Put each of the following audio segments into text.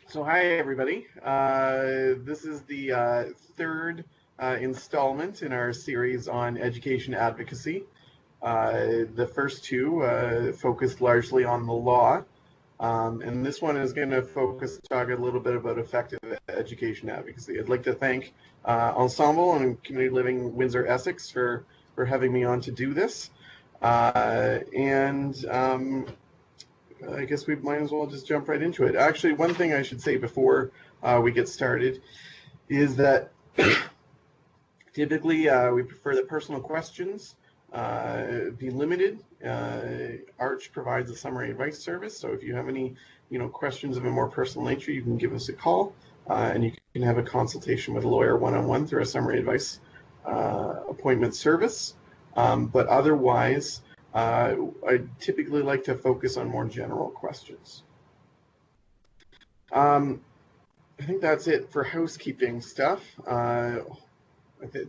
So hi everybody. This is the third installment in our series on education advocacy. The first two focused largely on the law, and this one is going to talk a little bit about effective education advocacy. I'd like to thank Ensemble and Community Living Windsor Essex for having me on to do this. I guess we might as well just jump right into it. Actually, one thing I should say before we get started is that typically we prefer that personal questions be limited. Arch provides a summary advice service, so if you have any questions of a more personal nature, you can give us a call and you can have a consultation with a lawyer one-on-one through a summary advice appointment service. But otherwise, I typically like to focus on more general questions. I think that's it for housekeeping stuff.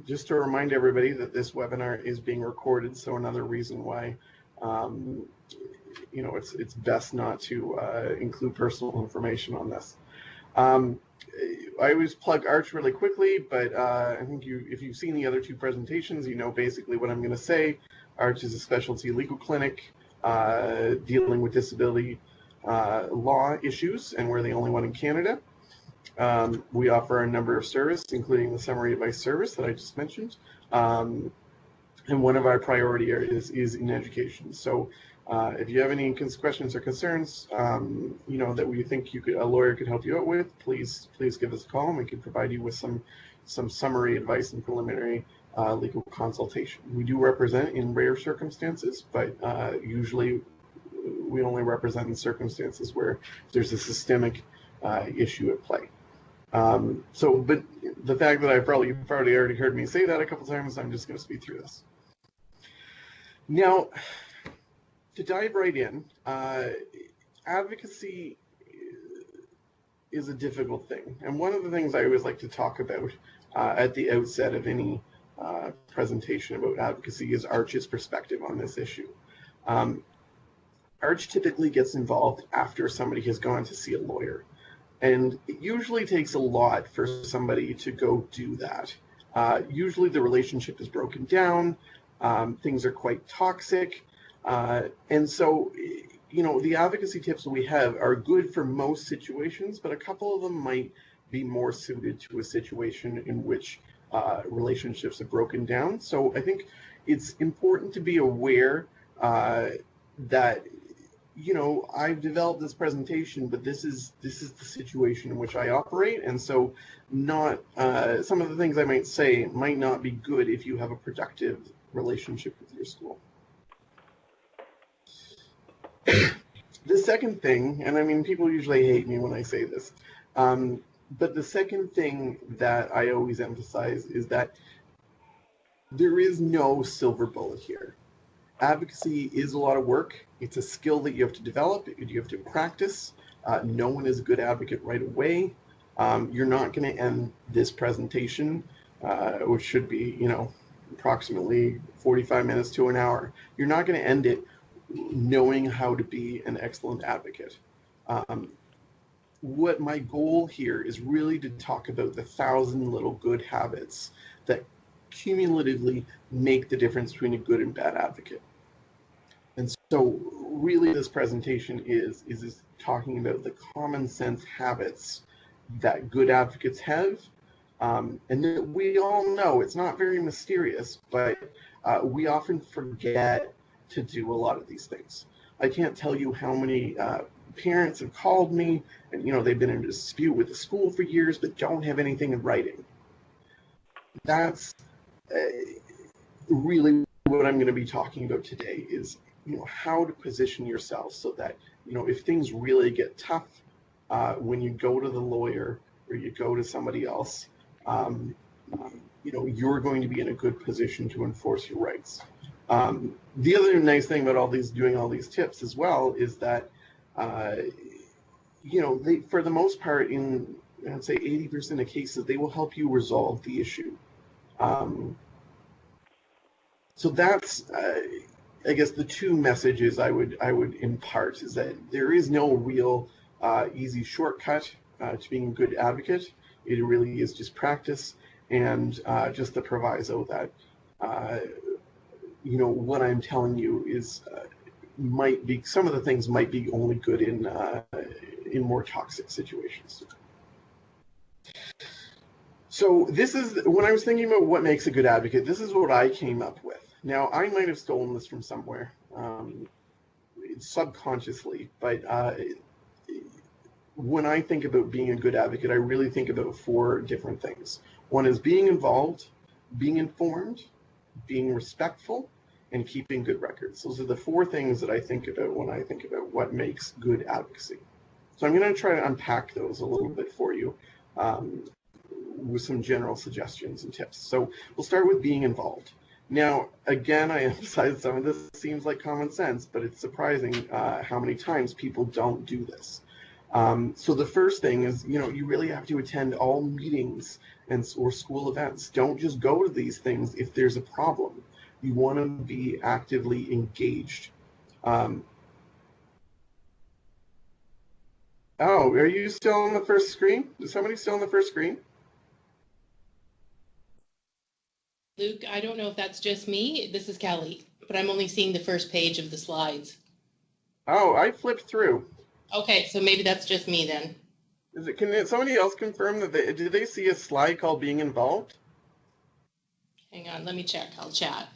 Just to remind everybody that this webinar is being recorded, so another reason why it's best not to include personal information on this. I always plug Arch really quickly, but I think if you've seen the other two presentations, you know basically what I'm going to say. Arch is a specialty legal clinic dealing with disability law issues, and we're the only one in Canada. We offer a number of services, including the summary advice service that I just mentioned. And one of our priority areas is in education. So if you have any questions or concerns, that we think a lawyer could help you out with, please give us a call, and we can provide you with some summary advice and preliminary legal consultation. We do represent in rare circumstances, but usually we only represent in circumstances where there's a systemic issue at play. But the fact that you've probably already heard me say that a couple times, I'm just going to speed through this. Now, to dive right in, advocacy is a difficult thing. And one of the things I always like to talk about at the outset of any presentation about advocacy is Arch's perspective on this issue. Arch typically gets involved after somebody has gone to see a lawyer. And it usually takes a lot for somebody to go do that. Usually the relationship is broken down, things are quite toxic, and so the advocacy tips that we have are good for most situations, but a couple of them might be more suited to a situation in which relationships are broken down. So I think it's important to be aware that I've developed this presentation, but this is the situation in which I operate, and so not some of the things I might say might not be good if you have a productive relationship with your school. The second thing, and I mean, people usually hate me when I say this, but the second thing that I always emphasize is that there is no silver bullet here. Advocacy is a lot of work. It's a skill that you have to develop, you have to practice. No one is a good advocate right away. You're not going to end this presentation, which should be, approximately 45 minutes to an hour. You're not going to end it knowing how to be an excellent advocate. What my goal here is really to talk about the 1,000 little good habits that cumulatively make the difference between a good and bad advocate. And so really this presentation is talking about the common sense habits that good advocates have, and that we all know. It's not very mysterious, but we often forget to do a lot of these things. I can't tell you how many parents have called me and they've been in a dispute with the school for years but don't have anything in writing. That's really what I'm going to be talking about today is how to position yourself so that if things really get tough when you go to the lawyer or you go to somebody else, you're going to be in a good position to enforce your rights. The other nice thing about doing all these tips as well is that they, for the most part, in I'd say 80% of cases, they will help you resolve the issue. So that's I guess the two messages I would impart is that there is no real easy shortcut to being a good advocate. It really is just practice and just the proviso that what I'm telling you is might be, some of the things might be only good in more toxic situations. So this is, when I was thinking about what makes a good advocate, this is what I came up with. Now, I might have stolen this from somewhere, subconsciously, but when I think about being a good advocate, I really think about 4 different things. One is being involved, being informed, being respectful, and keeping good records. Those are the 4 things that I think about when I think about what makes good advocacy. So I'm going to try to unpack those a little bit for you with some general suggestions and tips. So we'll start with being involved. Now, again, I emphasize some of this seems like common sense, but it's surprising how many times people don't do this. So the first thing is, you really have to attend all meetings or school events. Don't just go to these things if there's a problem. You want to be actively engaged. Oh, are you still on the first screen? Is somebody still on the first screen? Luke, I don't know if that's just me. This is Kelly, but I'm only seeing the first page of the slides. Oh, I flipped through. Okay, so maybe that's just me then. Can somebody else confirm that did they see a slide called being involved? Hang on, let me check. I'll chat.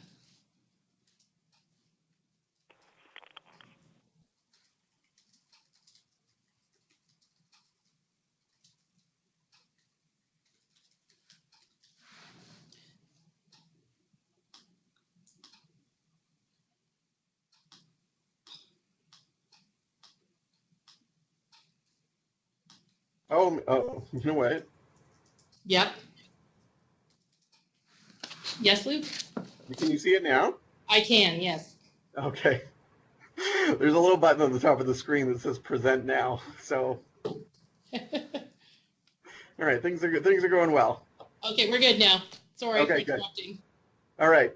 Oh, you know what? Yep. Yes, Luke? Can you see it now? I can, yes. Okay. There's a little button on the top of the screen that says present now. So all right, things are good. Things are going well. Okay, we're good now. Sorry for interrupting. All right.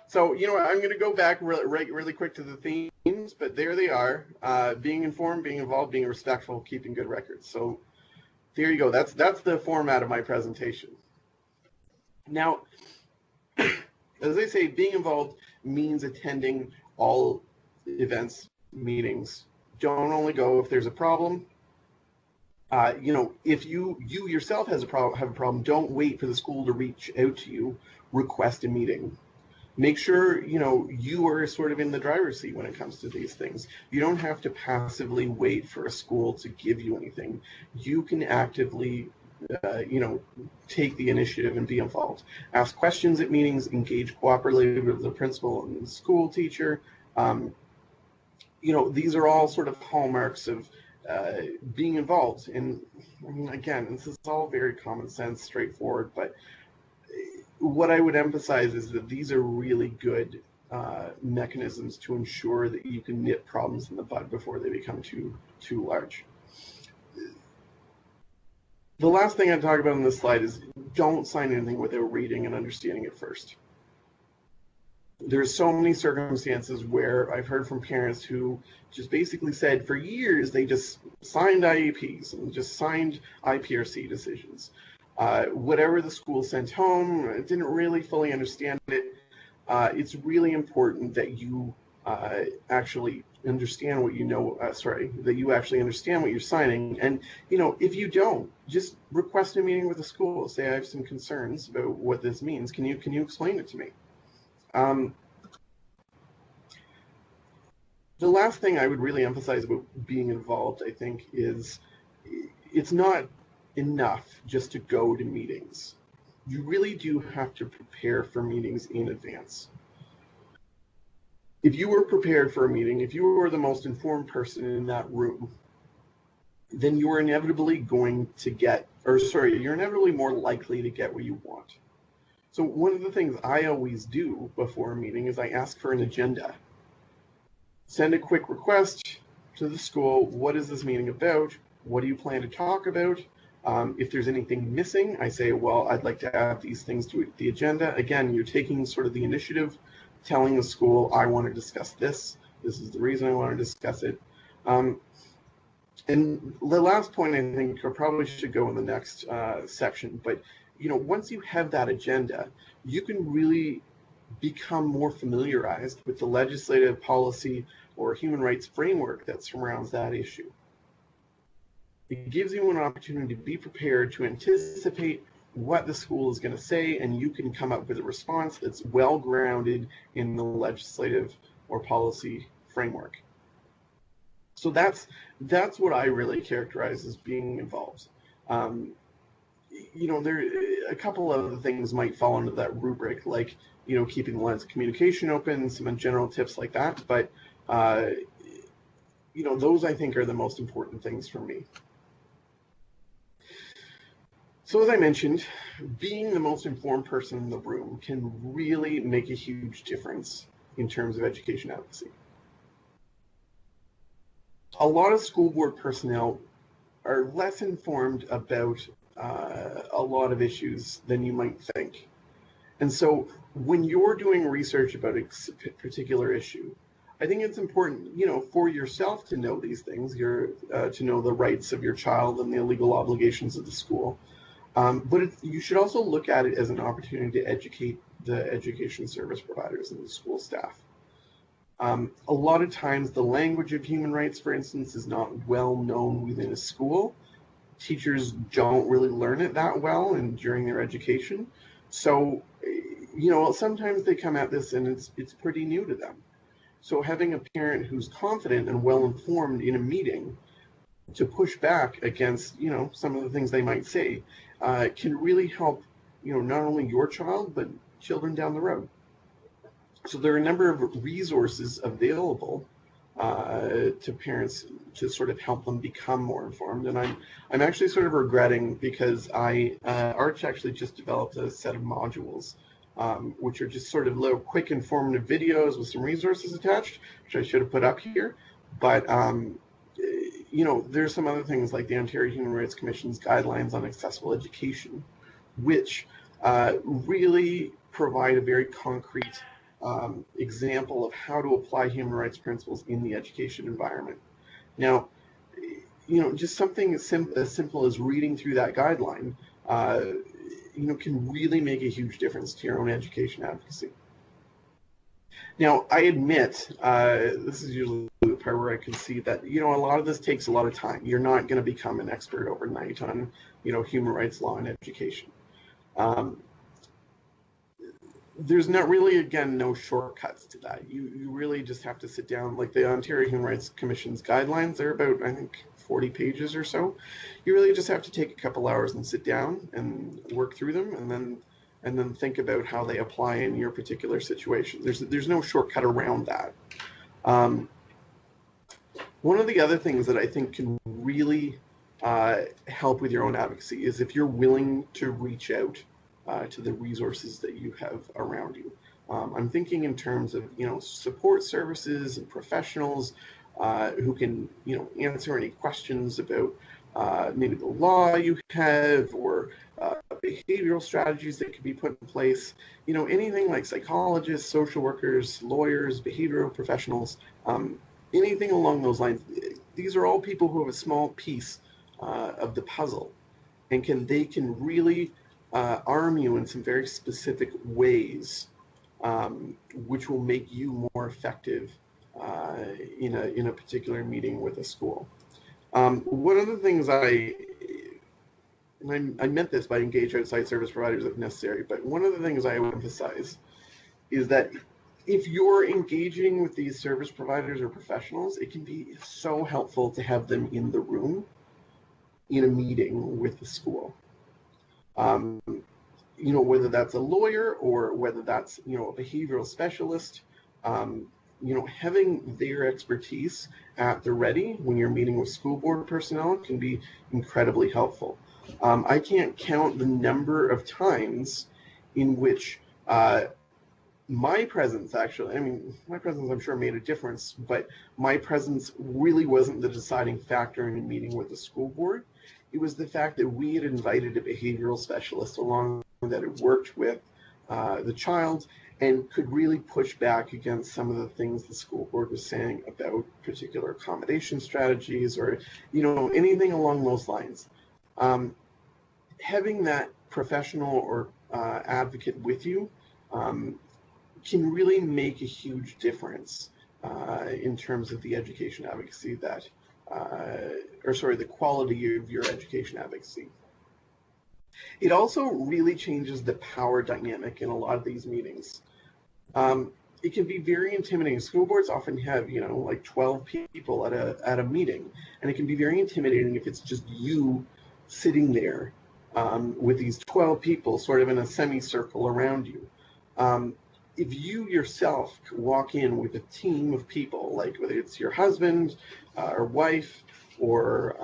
So, you know what, I'm going to go back really quick to the themes, but there they are. Being informed, being involved, being respectful, keeping good records. So there you go. That's the format of my presentation. Now, as I say, being involved means attending all events, meetings. Don't only go if there's a problem. If you yourself have a problem, don't wait for the school to reach out to you. Request a meeting. Make sure you are sort of in the driver's seat when it comes to these things. You don't have to passively wait for a school to give you anything. You can actively take the initiative and be involved. Ask questions at meetings, engage cooperatively with the principal and the school teacher. These are all sort of hallmarks of being involved. And I mean, again, this is all very common sense, straightforward, but what I would emphasize is that these are really good mechanisms to ensure that you can nip problems in the bud before they become too large. The last thing I'd talk about on this slide is don't sign anything without reading and understanding it first. There's so many circumstances where I've heard from parents who just basically said for years they just signed IEPs and just signed IPRC decisions. Whatever the school sent home, didn't really fully understand it. It's really important that you actually understand what that you actually understand what you're signing. And, if you don't, just request a meeting with the school. Say, I have some concerns about what this means. Can you explain it to me? The last thing I would really emphasize about being involved, I think, is it's not enough just to go to meetings. You really do have to prepare for meetings in advance. If you were prepared for a meeting, if you were the most informed person in that room, then you're inevitably more likely to get what you want. So one of the things I always do before a meeting is I ask for an agenda. Send a quick request to the school. What is this meeting about? What do you plan to talk about? If there's anything missing, I say, well, I'd like to add these things to the agenda. Again, you're taking sort of the initiative, telling the school, I want to discuss this. This is the reason I want to discuss it. And the last point, I think, I probably should go in the next section, but once you have that agenda, you can really become more familiarized with the legislative policy or human rights framework that surrounds that issue. It gives you an opportunity to be prepared to anticipate what the school is going to say, and you can come up with a response that's well grounded in the legislative or policy framework. So that's what I really characterize as being involved. There a couple of the things might fall into that rubric, like keeping the lines of communication open, some general tips like that. But those I think are the most important things for me. So as I mentioned, being the most informed person in the room can really make a huge difference in terms of education advocacy. A lot of school board personnel are less informed about a lot of issues than you might think. And so when you're doing research about a particular issue, I think it's important, for yourself to know these things, to know the rights of your child and the legal obligations of the school. But you should also look at it as an opportunity to educate the education service providers and the school staff. A lot of times the language of human rights, for instance, is not well known within a school. Teachers don't really learn it that well and during their education. So, sometimes they come at this and it's pretty new to them. So having a parent who's confident and well informed in a meeting to push back against, some of the things they might say can really help, not only your child, but children down the road. So there are a number of resources available to parents to sort of help them become more informed. And I'm actually sort of regretting, because Arch actually just developed a set of modules, which are just sort of little quick informative videos with some resources attached, which I should have put up here. But there's some other things like the Ontario Human Rights Commission's guidelines on accessible education, which really provide a very concrete example of how to apply human rights principles in the education environment. Now, just something as simple as reading through that guideline, can really make a huge difference to your own education advocacy. Now, I admit, this is usually the part where I can see that, a lot of this takes a lot of time. You're not going to become an expert overnight on, human rights law and education. There's not really, again, no shortcuts to that. You really just have to sit down, like the Ontario Human Rights Commission's guidelines, they're about, I think, 40 pages or so. You really just have to take a couple hours and sit down and work through them, and then think about how they apply in your particular situation. There's no shortcut around that. One of the other things that I think can really help with your own advocacy is if you're willing to reach out to the resources that you have around you. I'm thinking in terms of support services and professionals who can answer any questions about maybe the law you have, or behavioral strategies that could be put in place. Anything like psychologists, social workers, lawyers, behavioral professionals, anything along those lines. These are all people who have a small piece of the puzzle, and they can really arm you in some very specific ways, which will make you more effective in a particular meeting with a school. One of the things I meant this by engage outside service providers if necessary, but one of the things I would emphasize is that if you're engaging with these service providers or professionals, it can be so helpful to have them in the room in a meeting with the school. Whether that's a lawyer or whether that's, a behavioral specialist, having their expertise at the ready when you're meeting with school board personnel can be incredibly helpful. I can't count the number of times in which my presence I'm sure made a difference, but my presence really wasn't the deciding factor in a meeting with the school board. It was the fact that we had invited a behavioral specialist along that had worked with the child and could really push back against some of the things the school board was saying about particular accommodation strategies or, anything along those lines. Having that professional or advocate with you can really make a huge difference in terms of the education advocacy that, the quality of your education advocacy. It also really changes the power dynamic in a lot of these meetings. It can be very intimidating. School boards often have, like 12 people at a meeting, and it can be very intimidating if it's just you sitting there with these 12 people sort of in a semicircle around you. If you yourself walk in with a team of people, like whether it's your husband or wife or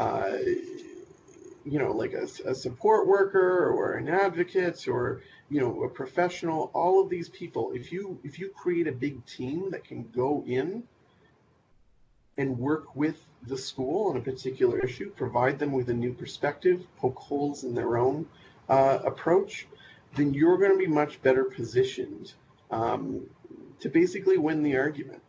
like a support worker or an advocate or a professional, all of these people, if you create a big team that can go in and work with the school on a particular issue, provide them with a new perspective, poke holes in their own approach, then you're going to be much better positioned to basically win the argument.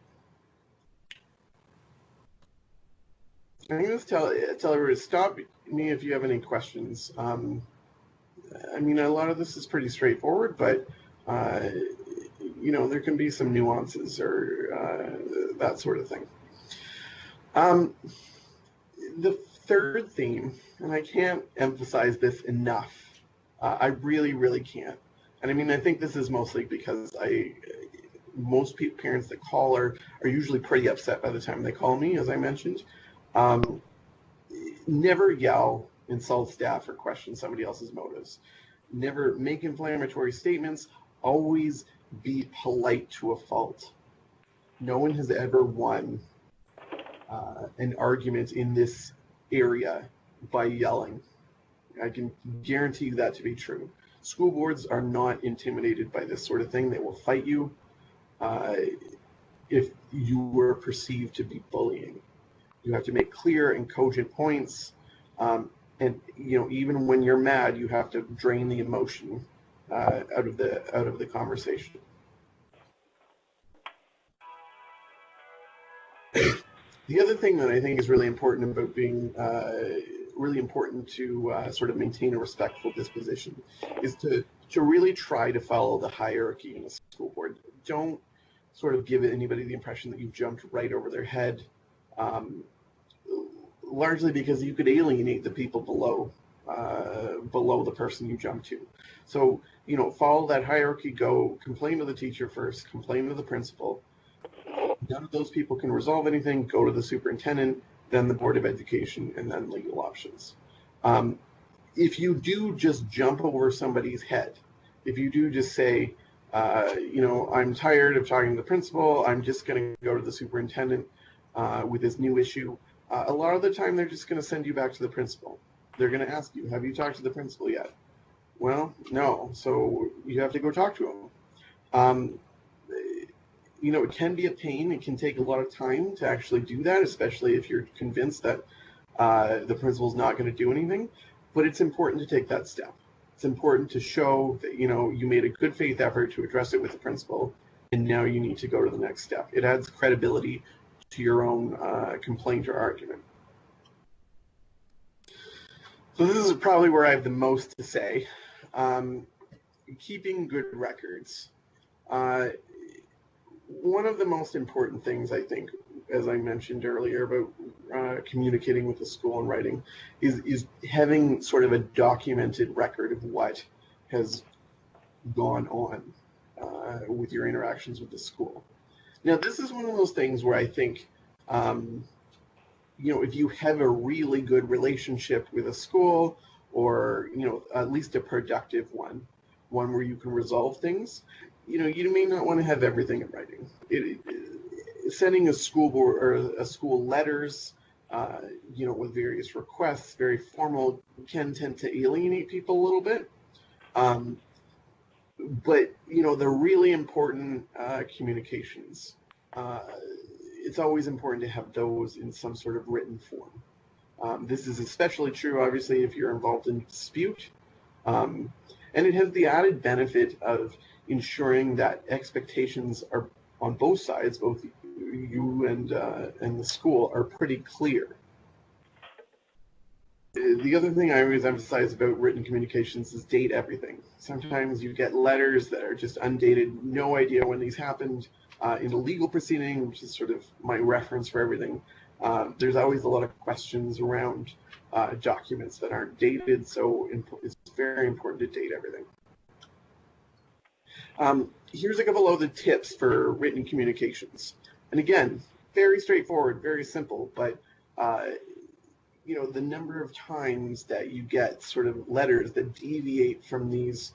I'm going to tell everybody to stop me if you have any questions. I mean, a lot of this is pretty straightforward, but there can be some nuances or that sort of thing. The third theme, and I can't emphasize this enough, I really, really can't. And I mean, I think this is mostly because most parents that call are usually pretty upset by the time they call me, as I mentioned. Never yell, insult staff, or question somebody else's motives. Never make inflammatory statements. Always be polite to a fault. No one has ever won an argument in this area by yelling. I can guarantee you that to be true. School boards are not intimidated by this sort of thing. They will fight you if you were perceived to be bullying. You have to make clear and cogent points, and even when you're mad, you have to drain the emotion out of the conversation. The other thing that I think is really important about being really important to sort of maintain a respectful disposition is to really try to follow the hierarchy in a school board. Don't sort of give anybody the impression that you've jumped right over their head, largely because you could alienate the people below the person you jump to. So, follow that hierarchy, go complain to the teacher first, complain to the principal. None of those people can resolve anything, go to the superintendent, then the Board of Education, and then legal options. If you do just jump over somebody's head, if you do just say, I'm tired of talking to the principal, I'm just going to go to the superintendent with this new issue, a lot of the time they're just going to send you back to the principal. They're going to ask you, have you talked to the principal yet? Well, no, so you have to go talk to him. It can be a pain. It can take a lot of time to actually do that, especially if you're convinced that the principal's not going to do anything. But it's important to take that step. It's important to show that, you made a good faith effort to address it with the principal, and now you need to go to the next step. It adds credibility to your own complaint or argument. So this is probably where I have the most to say. Keeping good records. One of the most important things, I think, as I mentioned earlier about communicating with the school and writing, is having sort of a documented record of what has gone on with your interactions with the school. Now, this is one of those things where I think, if you have a really good relationship with a school, or at least a productive one where you can resolve things, you may not want to have everything in writing. Sending a school board or a school letters, with various requests, very formal, can tend to alienate people a little bit. But the really important communications, it's always important to have those in some sort of written form. This is especially true, obviously, if you're involved in dispute. And it has the added benefit of, ensuring that expectations are on both sides, both you and the school, are pretty clear. The other thing I always emphasize about written communications is date everything. Sometimes you get letters that are just undated, no idea when these happened. In a legal proceeding, which is sort of my reference for everything, there's always a lot of questions around documents that aren't dated, so it's very important to date everything. Here's a couple of the tips for written communications. And again, very straightforward, very simple, but you know, the number of times that you get sort of letters that deviate from these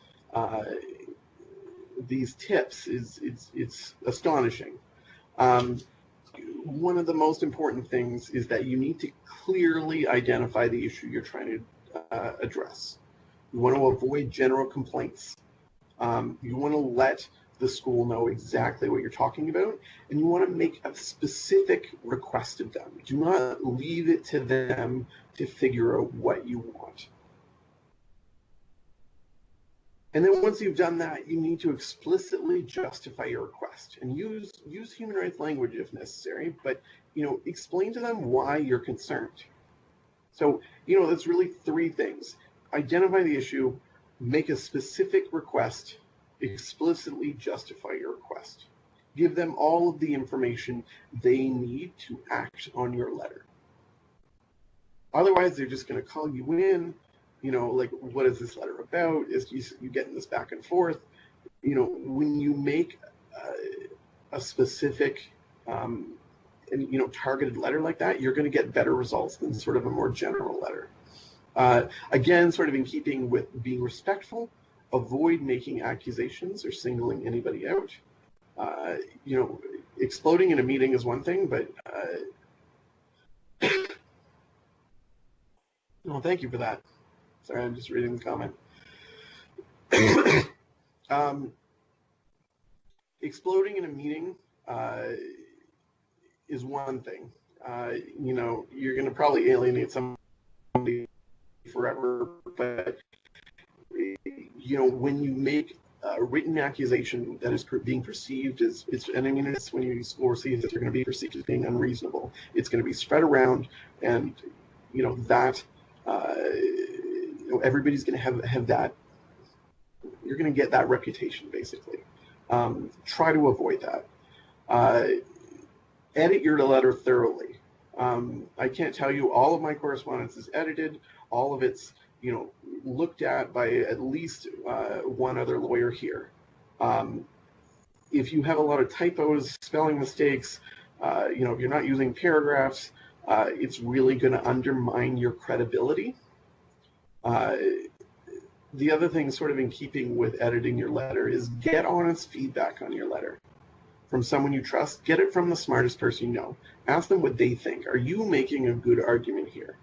tips it's astonishing. One of the most important things is that you need to clearly identify the issue you're trying to address. You want to avoid general complaints. You want to let the school know exactly what you're talking about, and you want to make a specific request of them. Do not leave it to them to figure out what you want. And then once you've done that, you need to explicitly justify your request and use human rights language if necessary, but you know, explain to them why you're concerned. So, you know, that's really three things. Identify the issue, make a specific request, explicitly justify your request. Give them all of the information they need to act on your letter. Otherwise, they're just going to call you in, you know, like, what is this letter about? Is you getting this back and forth? You know, when you make a specific and, you know, targeted letter like that, you're going to get better results than sort of a more general letter. Again, sort of in keeping with being respectful, avoid making accusations or singling anybody out. You know, exploding in a meeting is one thing, but well, thank you for that. Sorry, I'm just reading the comment. Exploding in a meeting is one thing. You know, you're going to probably alienate somebody forever, but you know, when you make a written accusation that is being perceived as, and I mean, it's when you see that they're going to be perceived as being unreasonable, it's going to be spread around, and you know that you know, everybody's going to have that. You're going to get that reputation, basically. Try to avoid that. Edit your letter thoroughly. I can't tell you all of my correspondence is edited. All of it's, you know, looked at by at least one other lawyer here. If you have a lot of typos, spelling mistakes, you know, if you're not using paragraphs, it's really going to undermine your credibility. The other thing, sort of in keeping with editing your letter, is get honest feedback on your letter from someone you trust. Get it from the smartest person you know. Ask them what they think. Are you making a good argument here?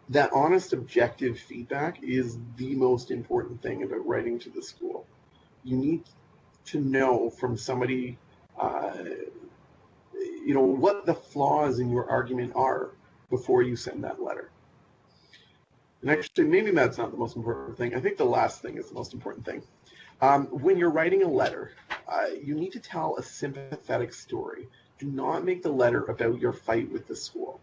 That honest, objective feedback is the most important thing about writing to the school. You need to know from somebody, you know, what the flaws in your argument are before you send that letter. And actually, maybe that's not the most important thing. I think the last thing is the most important thing. When you're writing a letter, you need to tell a sympathetic story. Do not make the letter about your fight with the school.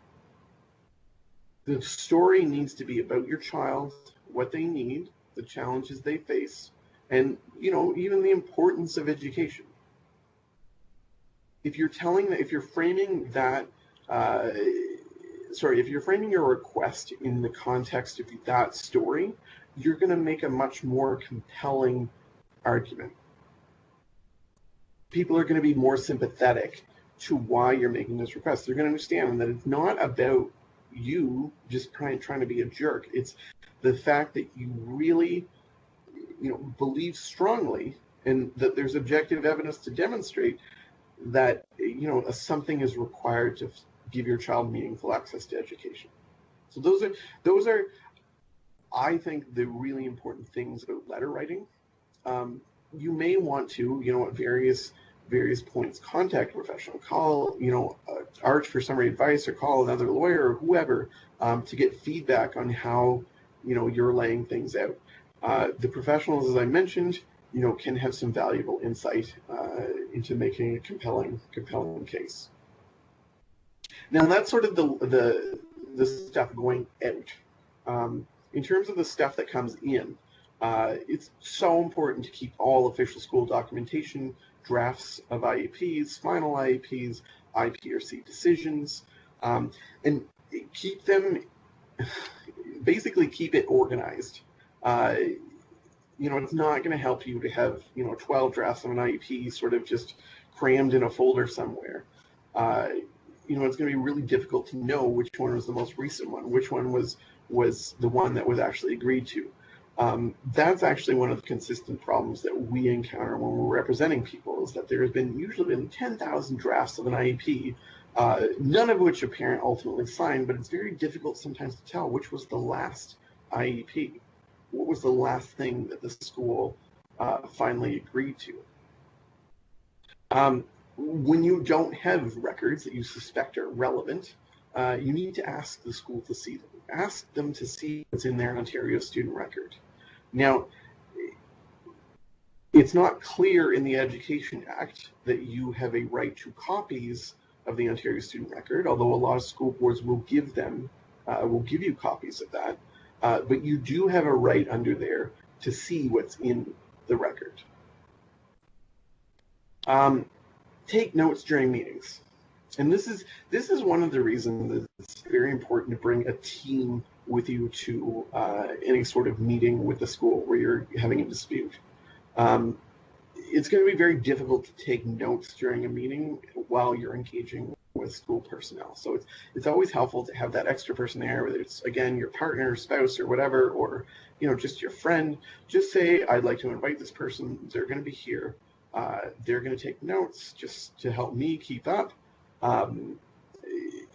The story needs to be about your child, what they need, the challenges they face, and, you know, even the importance of education. If you're framing that, if you're framing your request in the context of that story, you're going to make a much more compelling argument. People are going to be more sympathetic to why you're making this request. They're going to understand that it's not about you just trying to be a jerk. It's the fact that you really, you know, believe strongly, and that there's objective evidence to demonstrate that, you know, something is required to give your child meaningful access to education. So those are I think, the really important things about letter writing. You may want to, you know, at various points, contact a professional, call, you know, Arch for summary advice, or call another lawyer or whoever to get feedback on how, you know, you're laying things out. The professionals, as I mentioned, can have some valuable insight into making a compelling case. Now that's sort of the stuff going out. In terms of the stuff that comes in, it's so important to keep all official school documentation, drafts of IEPs, final IEPs, IPRC decisions, and keep them, basically keep it organized. It's not going to help you to have 12 drafts of an IEP sort of just crammed in a folder somewhere. It's going to be really difficult to know which one was the most recent one, which one was the one that was actually agreed to. That's actually one of the consistent problems that we encounter when we're representing people, is that there has been usually been 10,000 drafts of an IEP, none of which a parent ultimately signed, but it's very difficult sometimes to tell which was the last IEP. What was the last thing that the school finally agreed to? When you don't have records that you suspect are relevant, you need to ask the school to see them. Ask them to see what's in their Ontario student record. Now, it's not clear in the Education Act that you have a right to copies of the Ontario student record, although a lot of school boards will give you copies of that. But you do have a right under there to see what's in the record. Take notes during meetings. And this is one of the reasons that it's very important to bring a team with you to any sort of meeting with the school where you're having a dispute. It's going to be very difficult to take notes during a meeting while you're engaging with school personnel. So it's always helpful to have that extra person there, whether it's, again, your partner, spouse, or whatever, or just your friend. Just say, I'd like to invite this person. They're going to be here. They're going to take notes just to help me keep up. And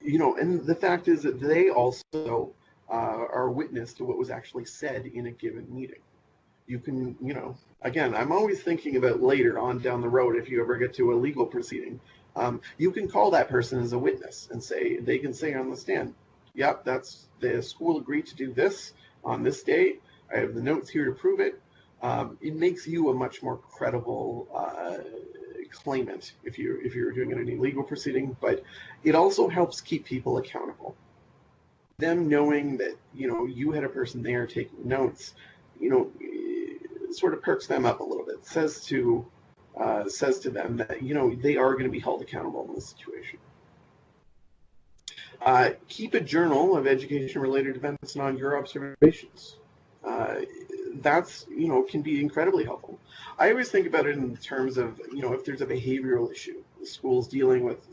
the fact is that they also are witness to what was actually said in a given meeting. You can, again, I'm always thinking about later on down the road, if you ever get to a legal proceeding, you can call that person as a witness and they can say on the stand, yep, the school agreed to do this on this date. I have the notes here to prove it. It makes you a much more credible claimant if you're doing it in a legal proceeding, but it also helps keep people accountable. Them knowing that you had a person there taking notes, sort of perks them up a little bit. Says to them that they are going to be held accountable in this situation. Keep a journal of education-related events and on your observations. That's can be incredibly helpful. I always think about it in terms of if there's a behavioral issue, the school's dealing with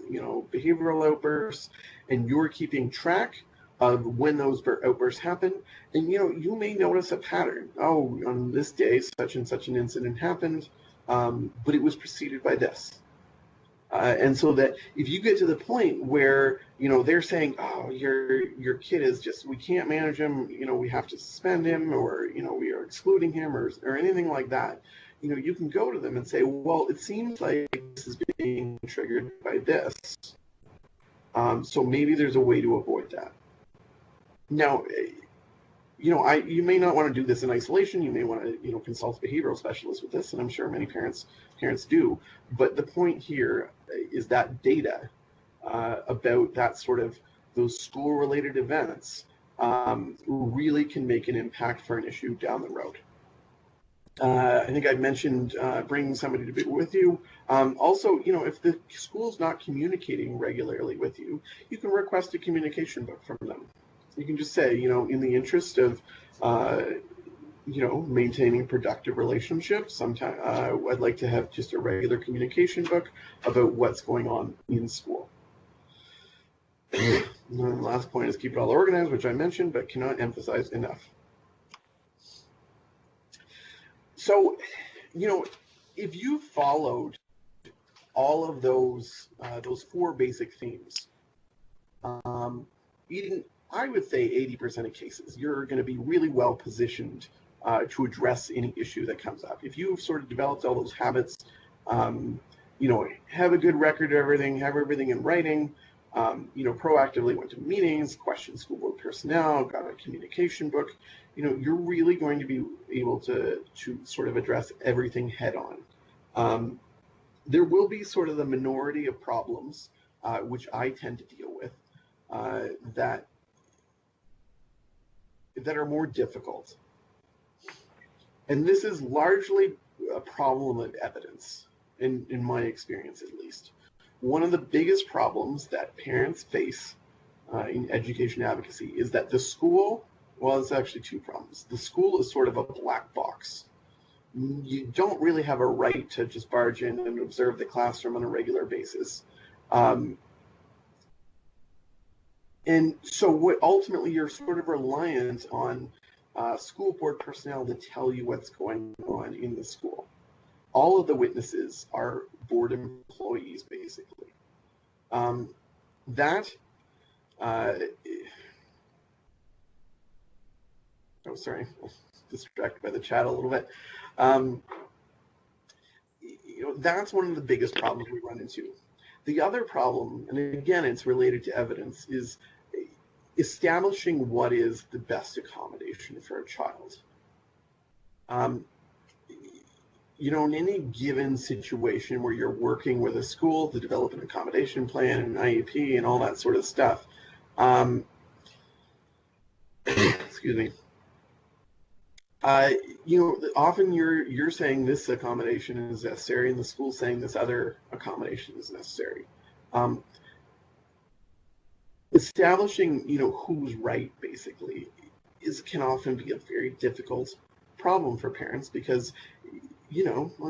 behavioral outbursts, and you're keeping track of when those outbursts happen, and you may notice a pattern. Oh, on this day such and such an incident happened, but it was preceded by this. And so that if you get to the point where they're saying, oh, your kid is just, we can't manage him, we have to suspend him, or we are excluding him, or anything like that, you can go to them and say, well, it seems like this is being triggered by this, so maybe there's a way to avoid that. Now, you may not want to do this in isolation. You may want to, consult a behavioral specialist with this, and I'm sure many parents do. But the point here is that data about that sort of those school-related events really can make an impact for an issue down the road. I think I mentioned bringing somebody to be with you. Also, if the school's not communicating regularly with you, you can request a communication book from them. You can just say, in the interest of, maintaining productive relationships, sometimes I'd like to have just a regular communication book about what's going on in school. And the last point is keep it all organized, which I mentioned, but cannot emphasize enough. So, if you followed all of those 4 basic themes, I would say 80% of cases, you're going to be really well positioned to address any issue that comes up. If you've sort of developed all those habits, have a good record of everything, have everything in writing, proactively went to meetings, questioned school board personnel, got a communication book, you're really going to be able to sort of address everything head on. There will be sort of the minority of problems, which I tend to deal with, that are more difficult. And this is largely a problem of evidence, in my experience at least. One of the biggest problems that parents face in education advocacy is that the school, well, it's actually two problems. The school is sort of a black box. You don't really have a right to just barge in and observe the classroom on a regular basis. And so what ultimately you're sort of reliant on school board personnel to tell you what's going on in the school. All of the witnesses are board employees, basically. Oh, sorry, I was distracted by the chat a little bit. That's one of the biggest problems we run into. The other problem, and again, it's related to evidence, is establishing what is the best accommodation for a child. In any given situation where you're working with a school to develop an accommodation plan and an IEP and all that sort of stuff, excuse me, often you're saying this accommodation is necessary and the school's saying this other accommodation is necessary. Establishing, who's right, basically, can often be a very difficult problem for parents because,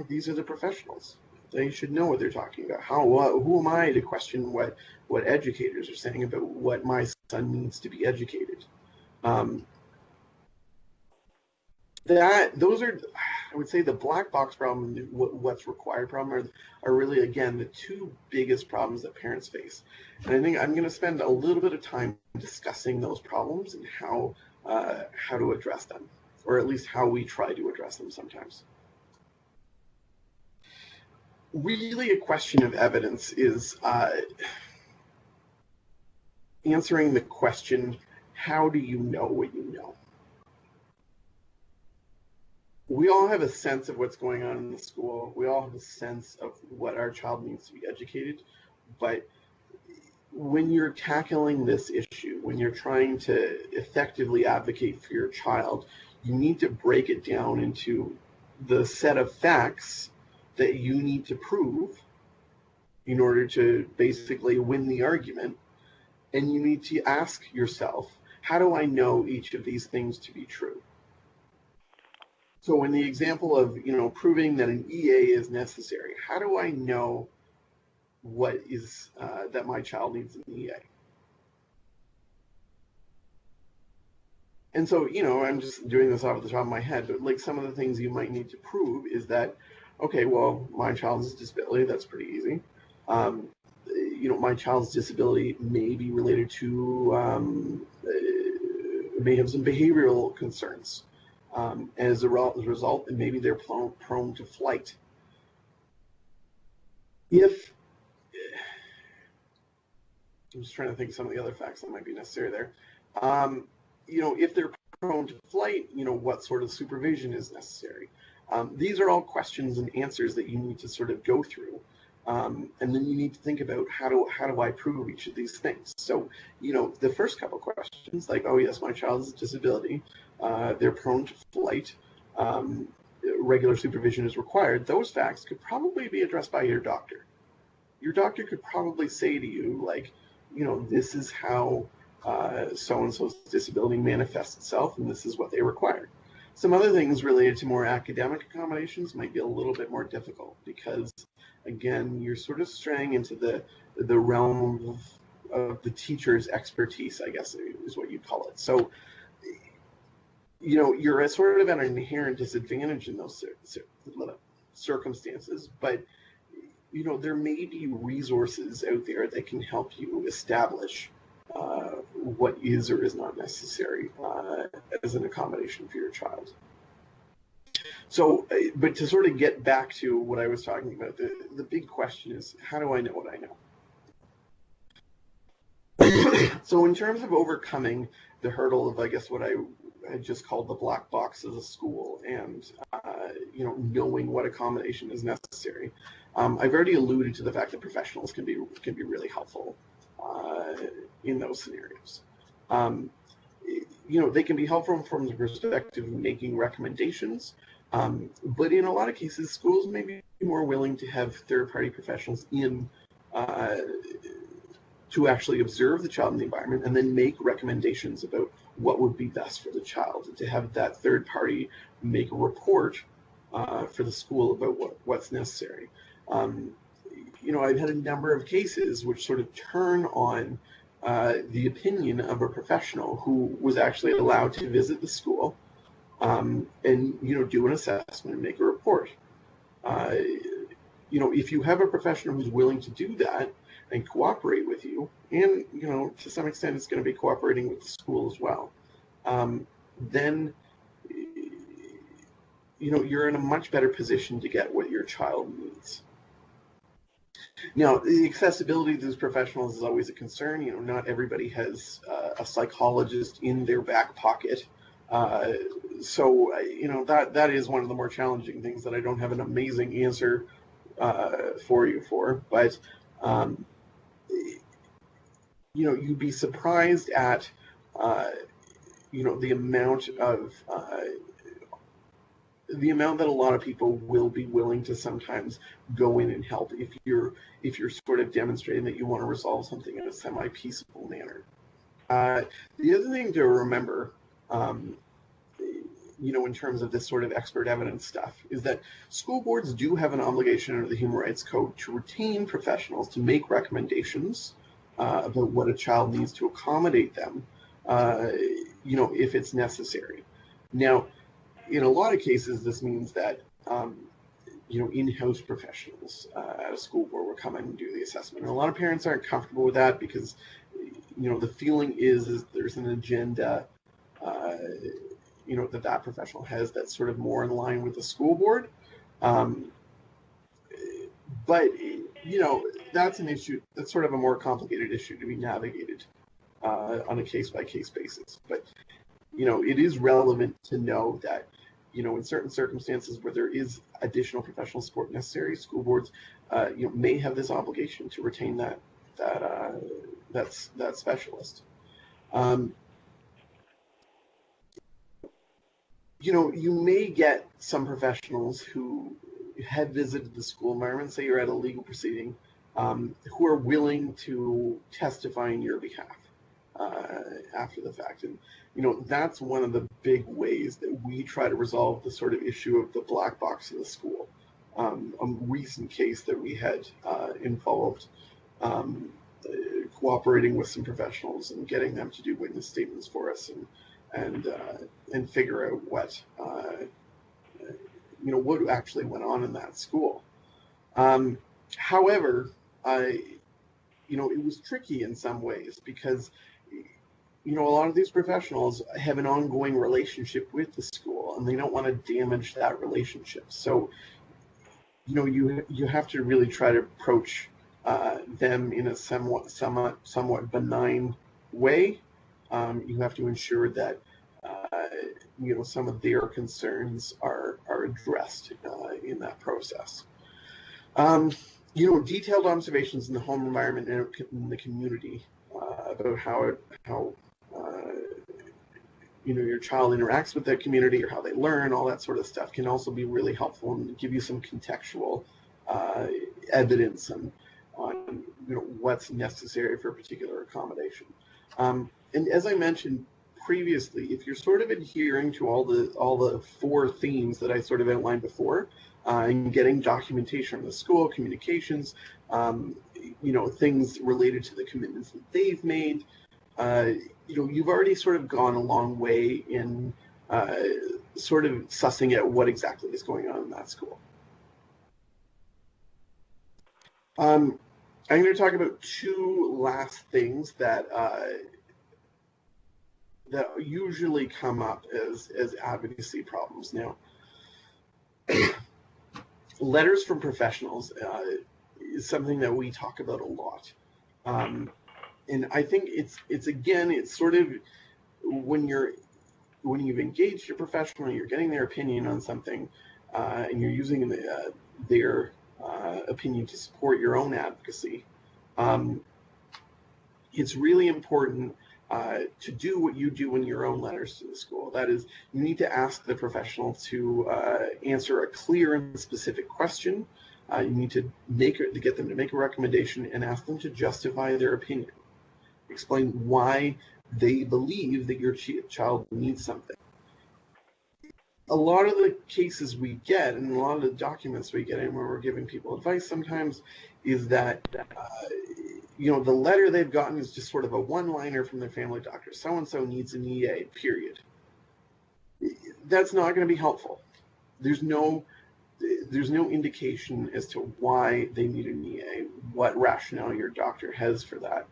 these are the professionals. They should know what they're talking about. Who am I to question what educators are saying about what my son needs to be educated? Those are, I would say, the black box problem and what's required problem are really, again, the two biggest problems that parents face. And I think I'm going to spend a little bit of time discussing those problems and how to address them, or at least how we try to address them sometimes. Really, a question of evidence is answering the question, how do you know what you know? We all have a sense of what's going on in the school. We all have a sense of what our child needs to be educated. But when you're tackling this issue, when you're trying to effectively advocate for your child, you need to break it down into the set of facts that you need to prove in order to basically win the argument. And you need to ask yourself, how do I know each of these things to be true? So in the example of, proving that an EA is necessary, how do I know what is that my child needs an EA? And so, I'm just doing this off the top of my head, but like some of the things you might need to prove is that, okay, well, my child's disability, that's pretty easy. My child's disability may be related to, may have some behavioral concerns. As a result, and maybe they're prone to flight. I'm just trying to think of some of the other facts that might be necessary there. If they're prone to flight, what sort of supervision is necessary? These are all questions and answers that you need to sort of go through. And then you need to think about how do I prove each of these things? So, the first couple questions, like, oh yes, my child has a disability, they're prone to flight, regular supervision is required. Those facts could probably be addressed by your doctor. Your doctor could probably say to you, like, this is how so-and-so's disability manifests itself, and this is what they require. Some other things related to more academic accommodations might be a little bit more difficult because, again, you're sort of straying into the realm of the teacher's expertise, I guess is what you'd call it. So, you're sort of at an inherent disadvantage in those circumstances, but, there may be resources out there that can help you establish what is or is not necessary as an accommodation for your child. So, but to sort of get back to what I was talking about, the big question is, how do I know what I know? So in terms of overcoming the hurdle of, I guess, what I just called the black box of the school, and knowing what accommodation is necessary, I've already alluded to the fact that professionals can be really helpful in those scenarios. They can be helpful from the perspective of making recommendations, but in a lot of cases, schools may be more willing to have third-party professionals in to actually observe the child in the environment and then make recommendations about what would be best for the child, and to have that third party make a report for the school about what's necessary. I've had a number of cases which sort of turn on the opinion of a professional who was actually allowed to visit the school and do an assessment and make a report. If you have a professional who's willing to do that and cooperate with you, and to some extent it's going to be cooperating with the school as well, then you're in a much better position to get what your child needs. Now, the accessibility to these professionals is always a concern. Not everybody has a psychologist in their back pocket. So that is one of the more challenging things that I don't have an amazing answer for you for. But you'd be surprised at the amount that a lot of people will be willing to sometimes go in and help if you're sort of demonstrating that you want to resolve something in a semi-peaceful manner. The other thing to remember, in terms of this sort of expert evidence stuff, is that school boards do have an obligation under the Human Rights Code to retain professionals to make recommendations about what a child needs to accommodate them, if it's necessary. Now, in a lot of cases, this means that in-house professionals at a school board will come in and do the assessment. And a lot of parents aren't comfortable with that because the feeling is there's an agenda that professional has that's sort of more in line with the school board. But that's an issue. That's sort of a more complicated issue to be navigated on a case-by-case basis. But it is relevant to know that in certain circumstances where there is additional professional support necessary, school boards may have this obligation to retain that specialist. You may get some professionals who have visited the school environment, say you're at a legal proceeding, who are willing to testify in your behalf after the fact. And that's one of the big ways that we try to resolve the sort of issue of the black box in the school. A recent case that we had involved cooperating with some professionals and getting them to do witness statements for us and figure out what actually went on in that school. However, it was tricky in some ways because a lot of these professionals have an ongoing relationship with the school and they don't want to damage that relationship. So you have to really try to approach them in a somewhat benign way. You have to ensure that some of their concerns are addressed in that process. Detailed observations in the home environment and in the community about how your child interacts with that community or how they learn, all that sort of stuff can also be really helpful and give you some contextual evidence on what's necessary for a particular accommodation. And as I mentioned previously, if you're sort of adhering to all the four themes that I sort of outlined before, and getting documentation from the school, communications, things related to the commitments that they've made, you've already sort of gone a long way in sort of sussing out what exactly is going on in that school. I'm going to talk about two last things that usually come up as advocacy problems. Now, letters from professionals is something that we talk about a lot. And I think it's again, it's sort of when you've engaged your professional, you're getting their opinion on something, and you're using their opinion to support your own advocacy. It's really important to do what you do in your own letters to the school. That is, you need to ask the professional to answer a clear and specific question. You need to get them to make a recommendation and ask them to justify their opinion. Explain why they believe that your child needs something. A lot of the cases we get, and a lot of the documents we get in where we're giving people advice sometimes, is that the letter they've gotten is just sort of a one-liner from their family doctor. So-and-so needs an EA, period. That's not going to be helpful. There's no indication as to why they need an EA, what rationale your doctor has for that.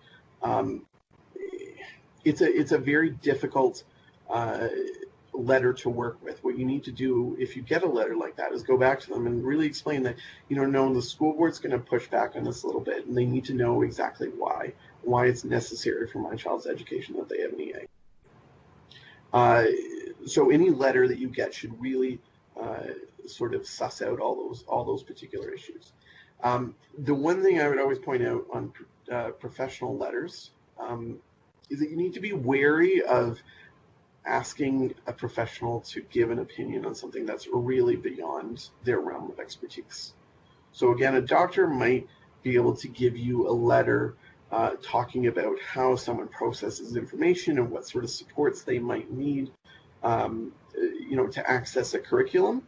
It's a very difficult letter to work with. What you need to do if you get a letter like that is go back to them and really explain that, no, the school board's going to push back on this a little bit, and they need to know exactly why it's necessary for my child's education that they have an EA. So any letter that you get should really sort of suss out all those particular issues. The one thing I would always point out on professional letters is that you need to be wary of asking a professional to give an opinion on something that's really beyond their realm of expertise. So again, a doctor might be able to give you a letter talking about how someone processes information and what sort of supports they might need, to access a curriculum,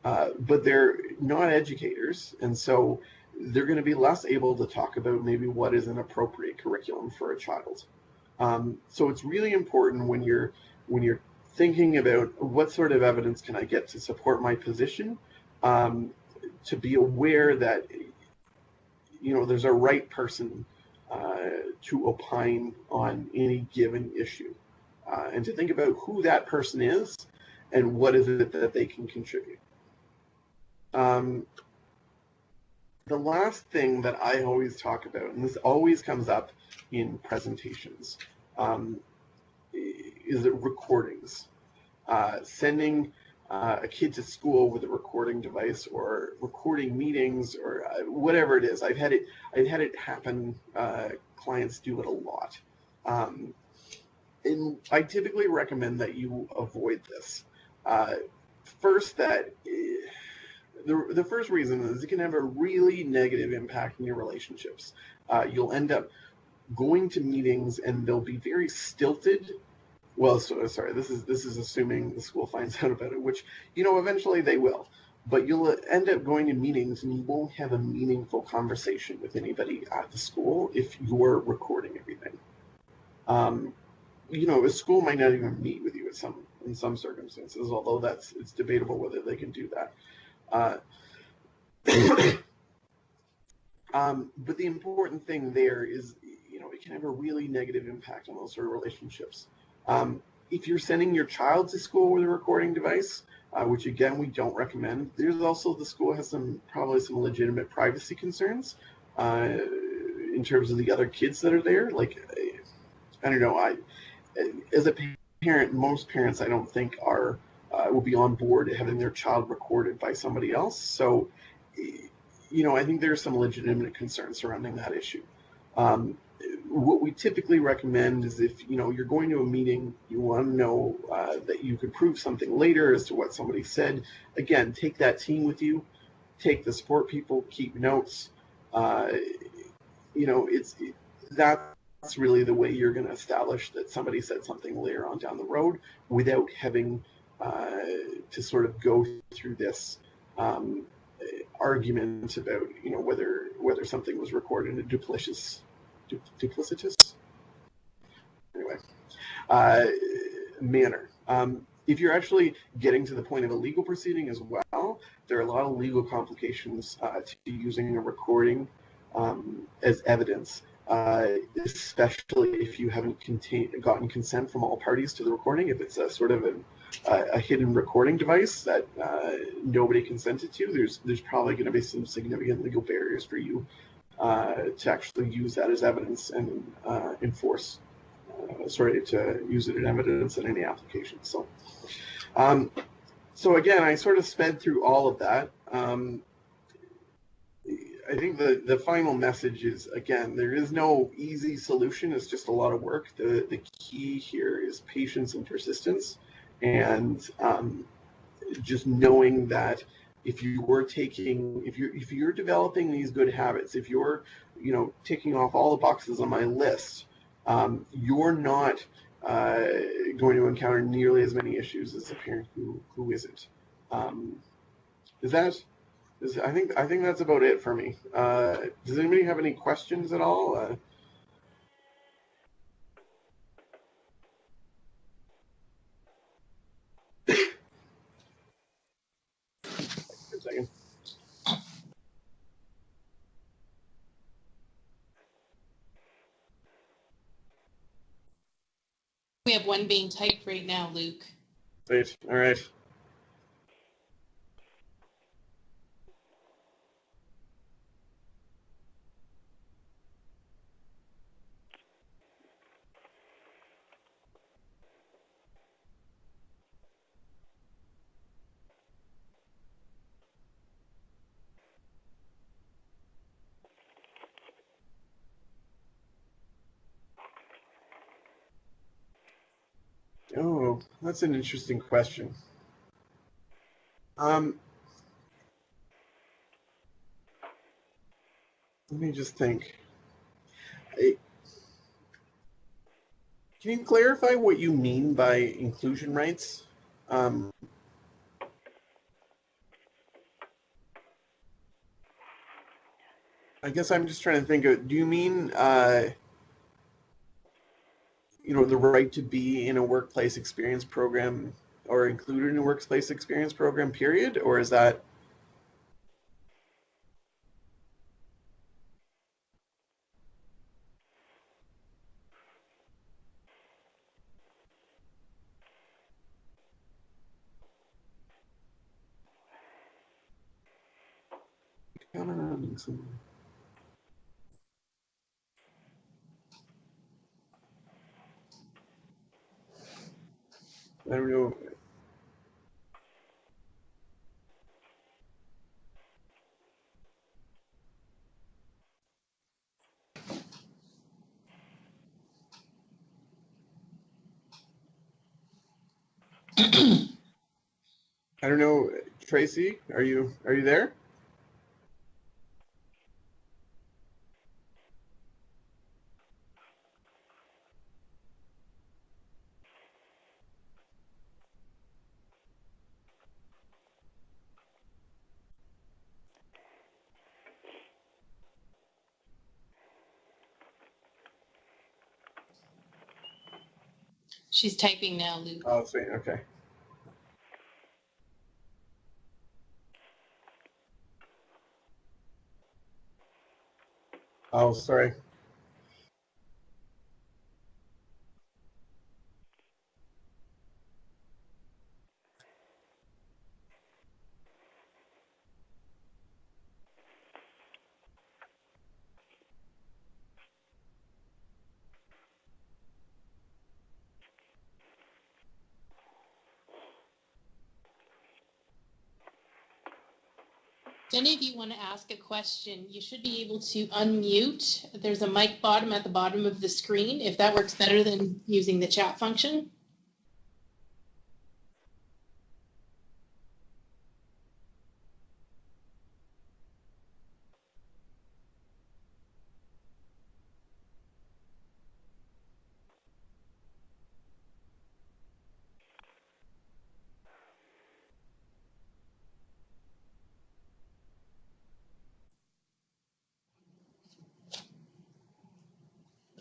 but they're not educators, and so they're going to be less able to talk about maybe what is an appropriate curriculum for a child. So it's really important when you're thinking about what sort of evidence can I get to support my position, to be aware that there's a right person to opine on any given issue, and to think about who that person is and what is it that they can contribute. The last thing that I always talk about, and this always comes up in presentations, is recordings. Sending a kid to school with a recording device or recording meetings or whatever it is. I've had it happen. Clients do it a lot. And I typically recommend that you avoid this. First, the first reason is it can have a really negative impact in your relationships. You'll end up going to meetings and they'll be very stilted. Well, sorry, this is assuming the school finds out about it, which, eventually they will. But you'll end up going to meetings and you won't have a meaningful conversation with anybody at the school if you're recording everything. A school might not even meet with you in some circumstances, although it's debatable whether they can do that. But the important thing there is, it can have a really negative impact on those sort of relationships. If you're sending your child to school with a recording device, which again we don't recommend, there's also, the school has probably some legitimate privacy concerns in terms of the other kids that are there. Like, I don't know, as a parent, most parents I don't think will be on board having their child recorded by somebody else. So, I think there's some legitimate concerns surrounding that issue. What we typically recommend is if you're going to a meeting, you want to know that you could prove something later as to what somebody said. Again, take that team with you, take the support people, keep notes. That's really the way you're going to establish that somebody said something later on down the road without having to sort of go through this argument about whether something was recorded in a duplicitous manner. If you're actually getting to the point of a legal proceeding as well, there are a lot of legal complications to using a recording as evidence, especially if you haven't gotten consent from all parties to the recording. If it's a sort of a hidden recording device that nobody consented to, there's probably going to be some significant legal barriers for you to actually use that as evidence and to use it in evidence in any application. So, so again, I sort of sped through all of that. I think the final message is, again, there is no easy solution. It's just a lot of work. The key here is patience and persistence, and just knowing that if you're developing these good habits, if you're ticking off all the boxes on my list, you're not going to encounter nearly as many issues as a parent who isn't. I think that's about it for me. Does anybody have any questions at all? A second. We have one being typed right now, Luke. Great. All right. Oh, that's an interesting question. Let me just think. Can you clarify what you mean by inclusion rights? I guess I'm just trying to think of, do you mean, the right to be in a workplace experience program or included in a workplace experience program, period? Or is that? I don't know. I don't know. Tracy, are you there? She's typing now, Luke. Oh, sweet. Okay. Oh, sorry. If any of you want to ask a question, you should be able to unmute. There's a mic bottom at the bottom of the screen, if that works better than using the chat function.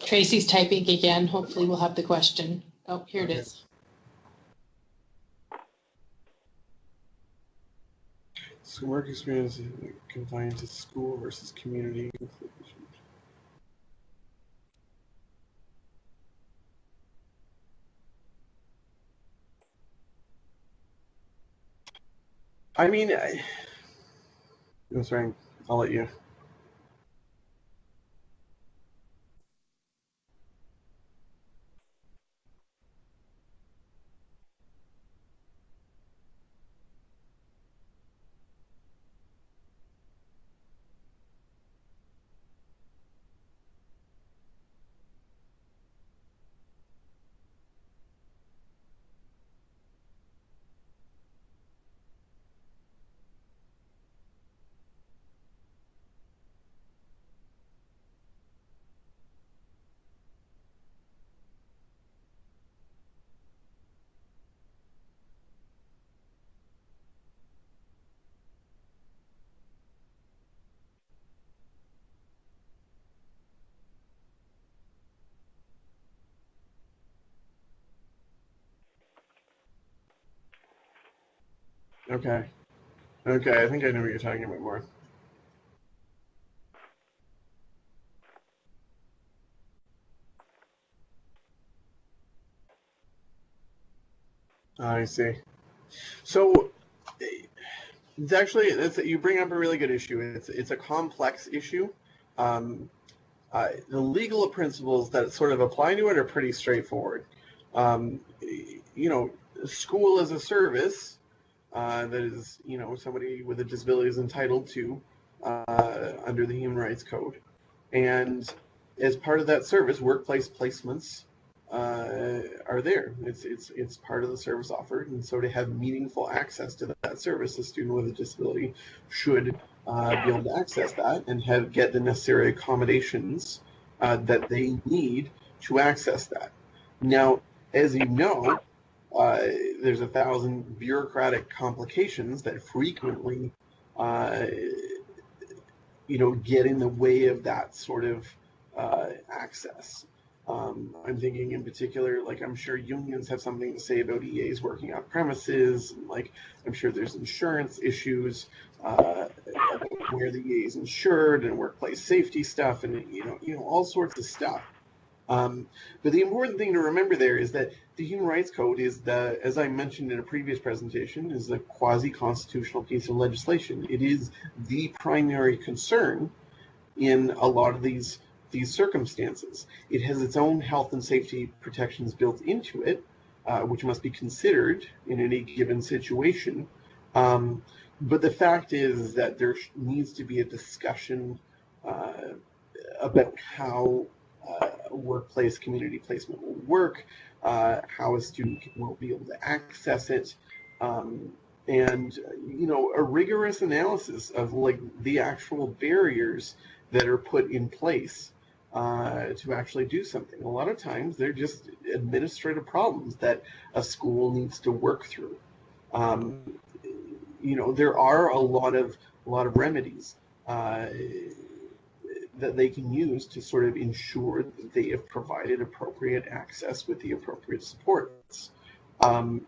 Tracy's typing again. Hopefully we'll have the question. Oh, here it is. So work experience confined to school versus community inclusion. I mean, I'm sorry. I'll let you. Okay. Okay, I think I know what you're talking about more. I see. So it's actually you bring up a really good issue. It's a complex issue. Um, the legal principles that sort of apply to it are pretty straightforward. Um, you know, school as a service that is, somebody with a disability is entitled to under the Human Rights Code. And as part of that service, workplace placements are there. It's part of the service offered, and so to have meaningful access to that service, a student with a disability should be able to access that and get the necessary accommodations that they need to access that. Now, as you know, there's 1,000 bureaucratic complications that frequently, uh, get in the way of that sort of access. I'm thinking in particular, like I'm sure unions have something to say about EAs working off premises. And, like I'm sure there's insurance issues where the EA is insured and workplace safety stuff, and all sorts of stuff. But the important thing to remember there is that the Human Rights Code is as I mentioned in a previous presentation, is a quasi-constitutional piece of legislation. It is the primary concern in a lot of these circumstances. It has its own health and safety protections built into it, which must be considered in any given situation. But the fact is that there needs to be a discussion about how workplace community placement will work, how a student will be able to access it, and a rigorous analysis of like the actual barriers that are put in place to actually do something. A lot of times they're just administrative problems that a school needs to work through. There are a lot of remedies that they can use to sort of ensure that they have provided appropriate access with the appropriate supports. And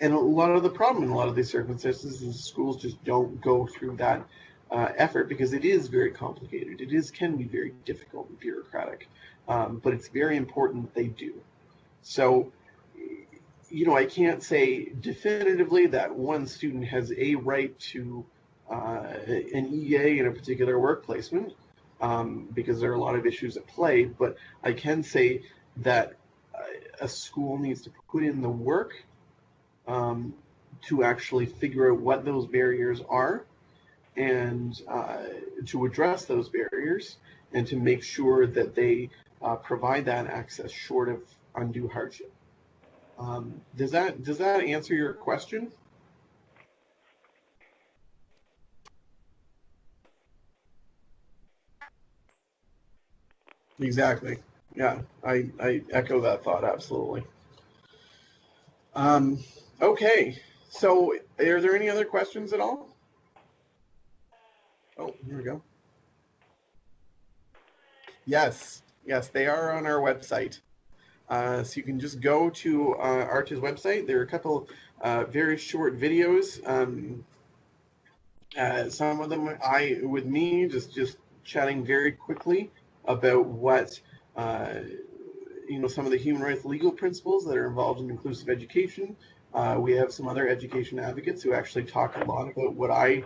a lot of the problem in a lot of these circumstances is schools just don't go through that effort because it is very complicated. Can be very difficult and bureaucratic, but it's very important they do. So, I can't say definitively that one student has a right to an EA in a particular work placement because there are a lot of issues at play, but I can say that a school needs to put in the work to actually figure out what those barriers are and to address those barriers and to make sure that they provide that access short of undue hardship. Does that answer your question? Exactly. Yeah, I echo that thought absolutely. Okay, so are there any other questions at all? Oh, here we go. Yes, they are on our website. So you can just go to Arch's website. There are a couple very short videos. Some of them with me, just chatting very quickly about what some of the human rights legal principles that are involved in inclusive education. We have some other education advocates who actually talk a lot about what I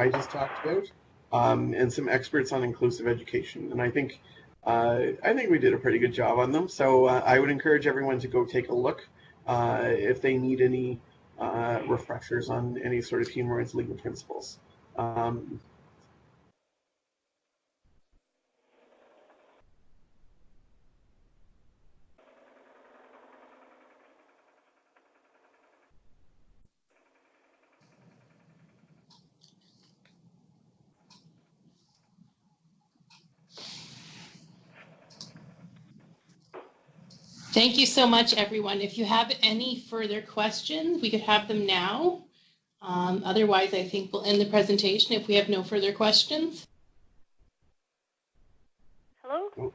just talked about, and some experts on inclusive education. And I think we did a pretty good job on them. So I would encourage everyone to go take a look if they need any refreshers on any sort of human rights legal principles. Thank you so much, everyone. If you have any further questions, we could have them now. Otherwise, I think we'll end the presentation if we have no further questions. Hello? Oh,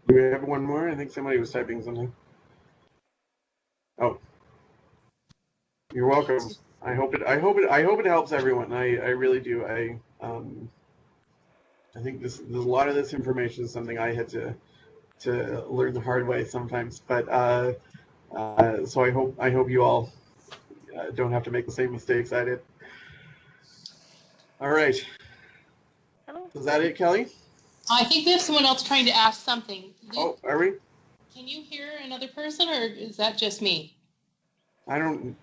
do we have one more? I think somebody was typing something. Oh, you're welcome. I hope it helps everyone. I really do. I think there's a lot of this information is something I had to learn the hard way sometimes. But so I hope you all don't have to make the same mistakes I did. All right. Hello. Is that it, Kelly? I think we have someone else trying to ask something. Oh, Luke, are we? can you hear another person, or is that just me? I don't.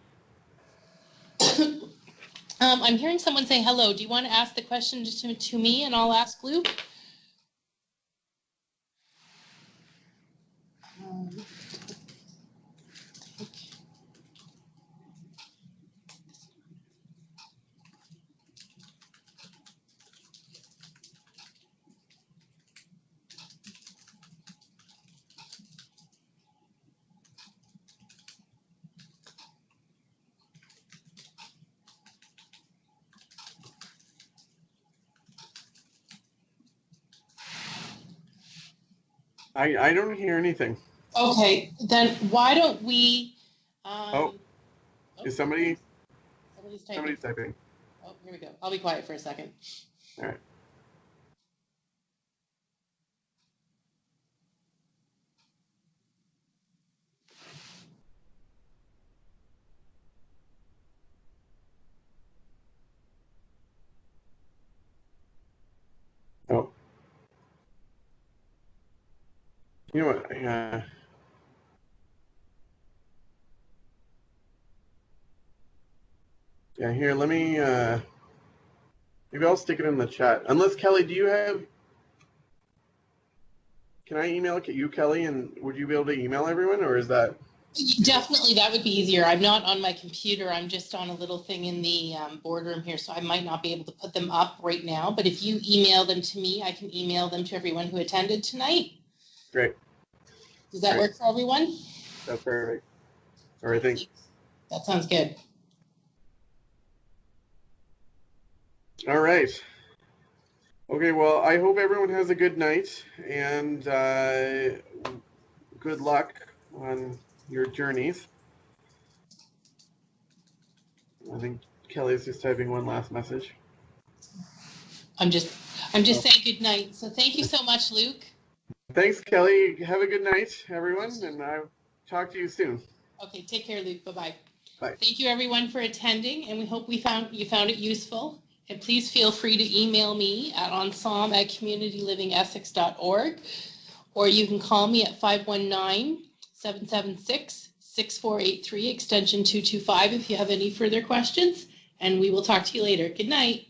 I'm hearing someone say hello. Do you want to ask the question just to me, and I'll ask Luke? I don't hear anything. Okay, then why don't we? Is somebody's Somebody's typing. typing? Oh, here we go. I'll be quiet for a second. All right. Oh. You know what? Yeah, here, let me, maybe I'll stick it in the chat. Unless, Kelly, can I email you, Kelly, and would you be able to email everyone, or is that? Definitely, that would be easier. I'm not on my computer. I'm just on a little thing in the boardroom here, so I might not be able to put them up right now. But if you email them to me, I can email them to everyone who attended tonight. Great. Does that work for everyone? That's perfect. Or I think. That sounds good. All right. Okay, well, I hope everyone has a good night, and good luck on your journeys. I think Kelly's just typing one last message. I'm just saying good night. So thank you so much, Luke. Thanks, Kelly. Have a good night, everyone, and I'll talk to you soon. Okay, take care, Luke. Bye-bye. Bye. Thank you, everyone, for attending, and we hope you found it useful. And please feel free to email me at ensemble@communityliving.essex.org, or you can call me at 519-776-6483, extension 225, if you have any further questions, and we will talk to you later. Good night.